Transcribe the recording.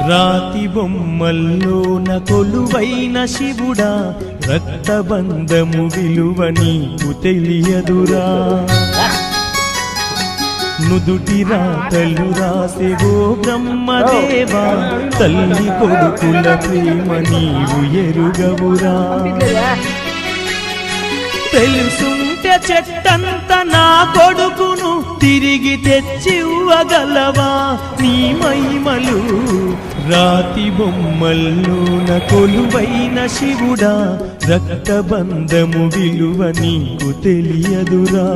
రాతి బొమ్మల్లోన కొలువైన శివుడా, రక్తబంధము విలువ నీకు తెలియదురా. నుదుటి రాతలు రాసెవో బ్రహ్మదేవా, తల్లి కొడుకుల ప్రేమ నీవు ఎరుగవురా. తెలుసుంటే చెట్టంత నా కొడుకును తిరిగి తెచ్చివ్వగలవా నీ మహిమలు. రాతి బొమ్మల్లోన కొలువైన శివుడా, రక్తబంధము విలువ నీకు తెలియదురా.